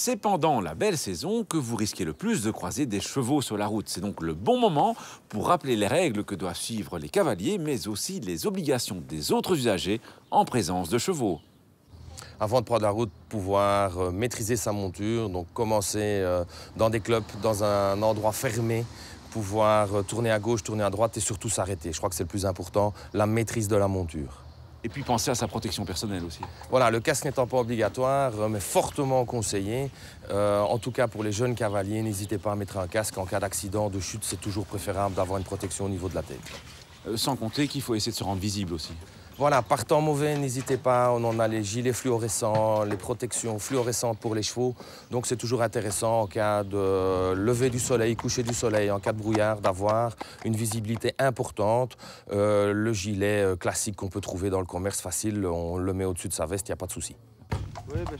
C'est pendant la belle saison que vous risquez le plus de croiser des chevaux sur la route. C'est donc le bon moment pour rappeler les règles que doivent suivre les cavaliers, mais aussi les obligations des autres usagers en présence de chevaux. Avant de prendre la route, pouvoir maîtriser sa monture, donc commencer dans des clubs, dans un endroit fermé, pouvoir tourner à gauche, tourner à droite et surtout s'arrêter. Je crois que c'est le plus important, la maîtrise de la monture. Et puis penser à sa protection personnelle aussi. Voilà, le casque n'étant pas obligatoire, mais fortement conseillé. En tout cas, pour les jeunes cavaliers, n'hésitez pas à mettre un casque. En cas d'accident, de chute, c'est toujours préférable d'avoir une protection au niveau de la tête. Sans compter qu'il faut essayer de se rendre visible aussi. Voilà, par temps mauvais, n'hésitez pas. On en a les gilets fluorescents, les protections fluorescentes pour les chevaux. Donc c'est toujours intéressant en cas de lever du soleil, coucher du soleil, en cas de brouillard, d'avoir une visibilité importante. Le gilet classique qu'on peut trouver dans le commerce facile, on le met au-dessus de sa veste, il n'y a pas de souci.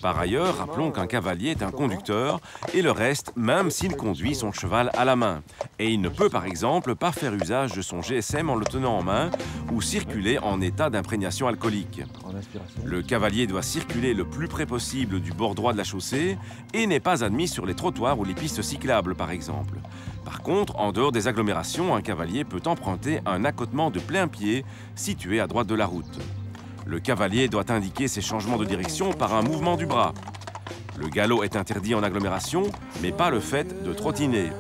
Par ailleurs, rappelons qu'un cavalier est un conducteur et le reste, même s'il conduit son cheval à la main. Et il ne peut par exemple pas faire usage de son GSM en le tenant en main ou circuler en état d'imprégnation alcoolique. Le cavalier doit circuler le plus près possible du bord droit de la chaussée et n'est pas admis sur les trottoirs ou les pistes cyclables par exemple. Par contre, en dehors des agglomérations, un cavalier peut emprunter un accotement de plein pied situé à droite de la route. Le cavalier doit indiquer ses changements de direction par un mouvement du bras. Le galop est interdit en agglomération, mais pas le fait de trottiner.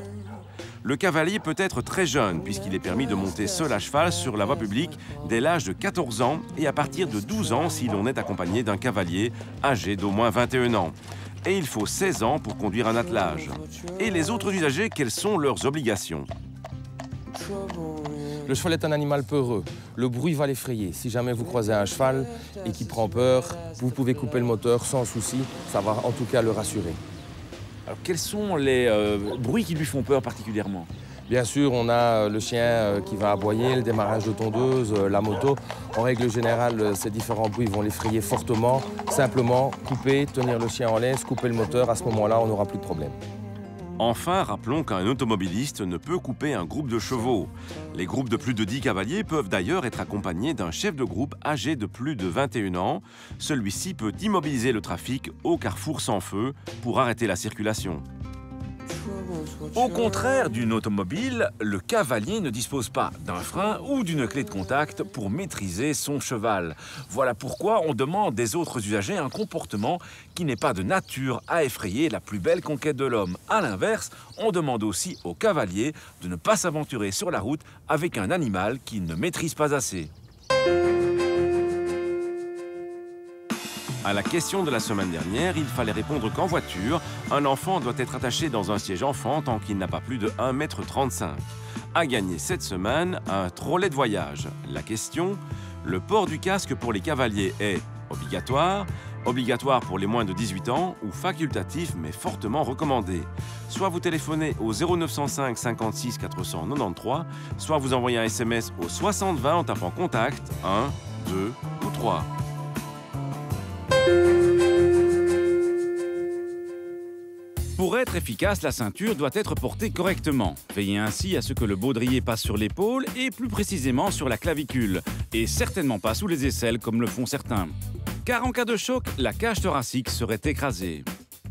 Le cavalier peut être très jeune, puisqu'il est permis de monter seul à cheval sur la voie publique dès l'âge de 14 ans et à partir de 12 ans si l'on est accompagné d'un cavalier âgé d'au moins 21 ans. Et il faut 16 ans pour conduire un attelage. Et les autres usagers, quelles sont leurs obligations ? Le cheval est un animal peureux. Le bruit va l'effrayer. Si jamais vous croisez un cheval et qui prend peur, vous pouvez couper le moteur sans souci. Ça va en tout cas le rassurer. Alors quels sont les bruits qui lui font peur particulièrement ? Bien sûr, on a le chien qui va aboyer, le démarrage de tondeuse, la moto. En règle générale, ces différents bruits vont l'effrayer fortement. Simplement, couper, tenir le chien en laisse, couper le moteur. À ce moment-là, on n'aura plus de problème. Enfin, rappelons qu'un automobiliste ne peut couper un groupe de chevaux. Les groupes de plus de 10 cavaliers peuvent d'ailleurs être accompagnés d'un chef de groupe âgé de plus de 21 ans. Celui-ci peut immobiliser le trafic au carrefour sans feu pour arrêter la circulation. Au contraire d'une automobile, le cavalier ne dispose pas d'un frein ou d'une clé de contact pour maîtriser son cheval. Voilà pourquoi on demande des autres usagers un comportement qui n'est pas de nature à effrayer la plus belle conquête de l'homme. À l'inverse, on demande aussi au cavalier de ne pas s'aventurer sur la route avec un animal qu'il ne maîtrise pas assez. À la question de la semaine dernière, il fallait répondre qu'en voiture, un enfant doit être attaché dans un siège enfant tant qu'il n'a pas plus de 1,35 m. À gagner cette semaine, un trolley de voyage. La question, le port du casque pour les cavaliers est obligatoire, obligatoire pour les moins de 18 ans ou facultatif mais fortement recommandé. Soit vous téléphonez au 0905 56 493, soit vous envoyez un SMS au 60 20 en tapant contact 1, 2 ou 3. Pour être efficace, la ceinture doit être portée correctement. Veillez ainsi à ce que le baudrier passe sur l'épaule et plus précisément sur la clavicule, et certainement pas sous les aisselles comme le font certains. Car en cas de choc, la cage thoracique serait écrasée.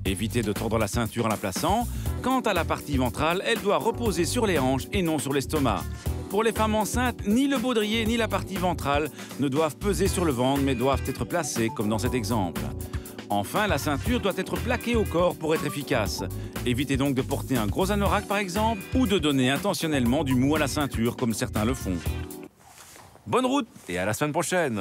Évitez de tordre la ceinture en la plaçant. Quant à la partie ventrale, elle doit reposer sur les hanches et non sur l'estomac. Pour les femmes enceintes, ni le baudrier ni la partie ventrale ne doivent peser sur le ventre, mais doivent être placés comme dans cet exemple. Enfin, la ceinture doit être plaquée au corps pour être efficace. Évitez donc de porter un gros anorak par exemple, ou de donner intentionnellement du mou à la ceinture comme certains le font. Bonne route et à la semaine prochaine!